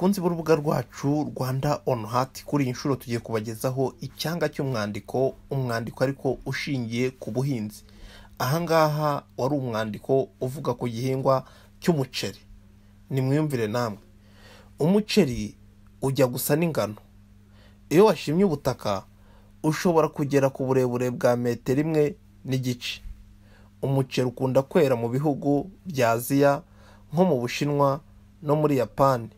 Bakunzi b'urubuga rwacu Rwanda on Heart, kuri inshuro tugiye kubagezaho icyanga cy'umwandiko, umwandiko ariko ushingiye ku buhinzi. Ahangaha wari umwandiko uvuga ku gihingwa cy'umuceri. Nimwiyumvire namwe. Umuceri ujya gusa n'ingano. Iyo washimye ubutaka ushobora kugera ku burebure bwa metero 1.5. Umuceri ukunda kwera mu bihugu bya Aziya nko mu Bushinwa no muri Japan.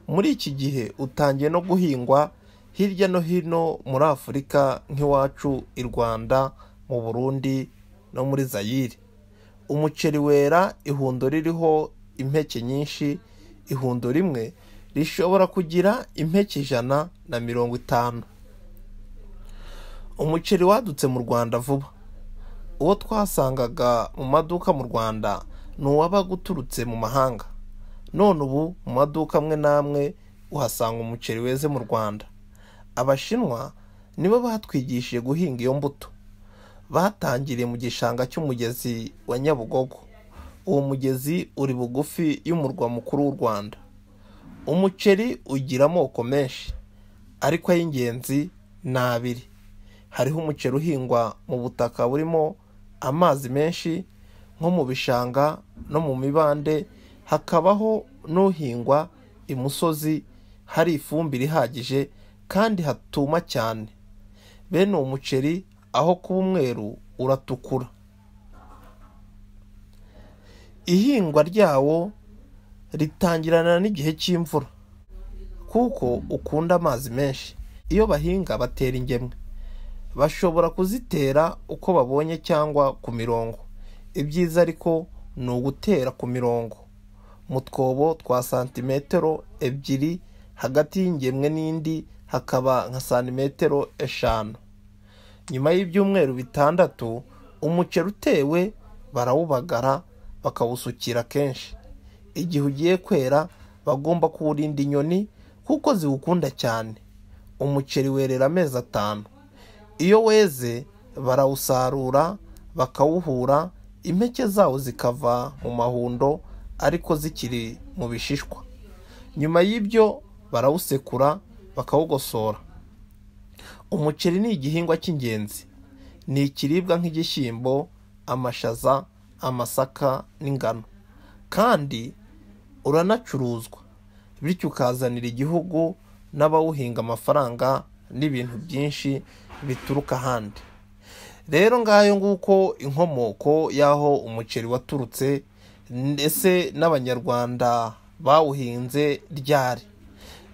Muri iki gihe utangiye no guhingwa hirya no hino muri Afurika nk'iwacu i Rwanda, mu Burundi no muri Zaire. Umuceri wera ihundo ririho impeke nyinshi, ihundo rimwe rishobora kugira impeke 150. Umuceri wadutse mu Rwanda vuba. Uwo twasangaga mu maduka mu Rwanda n'uwabaga uturutse mu mahanga. None ubu mu maduka amwe namwe uhasanga umuceri weze mu Rwanda. Abashinwa nibo batwigishije guhinga iyo mbuto. Batangiriye mu gishanga cy'umugezi wa Nyabugogo. Uwo mugezi uri bugufi y'umurwa mukuru w'u Rwanda. Umuceri ugira amoko menshi, ariko ay'ingenzi ni abiri. Hariho umuceri uhingwa mu butaka burimo amazi menshi nko mu bishanga no mu mibande, hakabaho n'uhingwa imusozi hari ifumbire ihagije kandi hatuma cyane. Bene uwo muceri aho kuba umweru uratukura. Ihingwa ryawo ritangirana n'igihe cy'imvura kuko ukunda amazi menshi. Iyo bahinga batera ingemwe, bashobora kuzitera uko babonye cyangwa ku mirongo. Ibyiza ariko ni ugutera ku mirongo mu twobo twa santimetero 2 hagati y'ingemwe n'indi hakaba nka santimetero 5. Nyuma y'ibyumweru 6 umuceri utewe barawubagara bakawusukira kenshi. Igihe ugiye kwera bagomba kuwurinda inyoni kuko ziwukunda cyane. Umuceri werera amezi 5. Iyo weze barawusarura bakawuhura, impeke zawo zikava mu mahundo ariko zikiri mu bishishwa. Nyuma y'ibyo barawusekura bakawugosora. Umuceri ni igihingwa cy'ingenzi. Ni ikiribwa nk'igishyimbo, amashaza, amasaka n'ingano. Kandi uranacuruzwa, bityo ukazanira igihugu n'abawuhinga amafaranga n'ibintu byinshi bituruka ahandi. Rero ngayo nguko inkomoko y'aho umuceri waturutse, ndetse n'abanyarwanda bawuhinze ryari.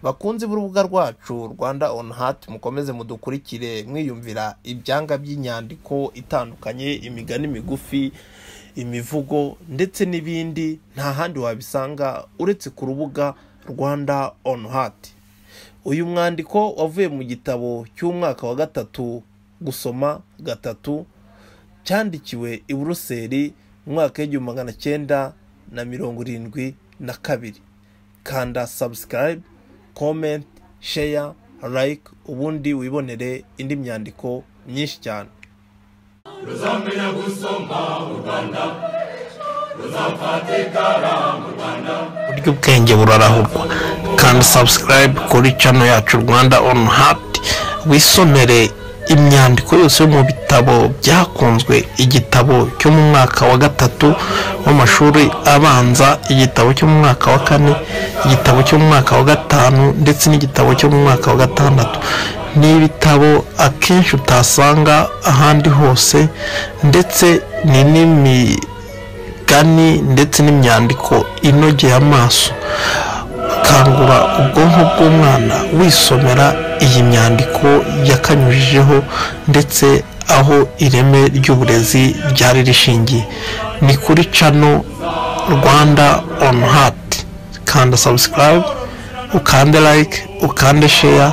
Bakunzi b'urubuga rwacu Rwanda on Heart, mukomeze mudukurikire mwiyumvira ibyanga by'inyandiko itandukanye, imigani migufi, imivugo ndetse n'ibindi. Nta handi wabisanga uretse ku rubuga Rwanda on Heart. Uyu mwandiko wavuye mu gitabo cy'umwaka wa 3 gusoma 3 cyandikiwe i Buruseli mu mwaka w'1972. Kanda subscribe, comment, share, like ubundi wibonere indi myandiko myinshi cyane. Ruzamenya gusoma mu Rwanda, ruzafatikara mu Rwanda, buryo ubwenge burarahurwa. Kanda subscribe kuri channel yacu Rwanda on Heart, wisomere imyandiko yose yo mu bitabo byakunzwe. Igitabo cyo mu mwaka wa 3 mu mashuri abanza, igitabo cyo mu mwaka wa 4, igitabo cyo mu mwaka wa 5 ndetse n'igitabo cyo mu mwaka wa 6. Ni ibitabo akenshi utasanga ahandi hose, ndetse ni n'imigani ndetse n'imyandiko inogeye amaso. Kangura ubwonko bw'umwana wisomera iyi myandiko yakanyujijeho, ndetse aho ireme ry'uburezi ryari rishingiye. Ni kuri channel Rwanda on Heart. Kanda subscribe, ukande like, ukande share.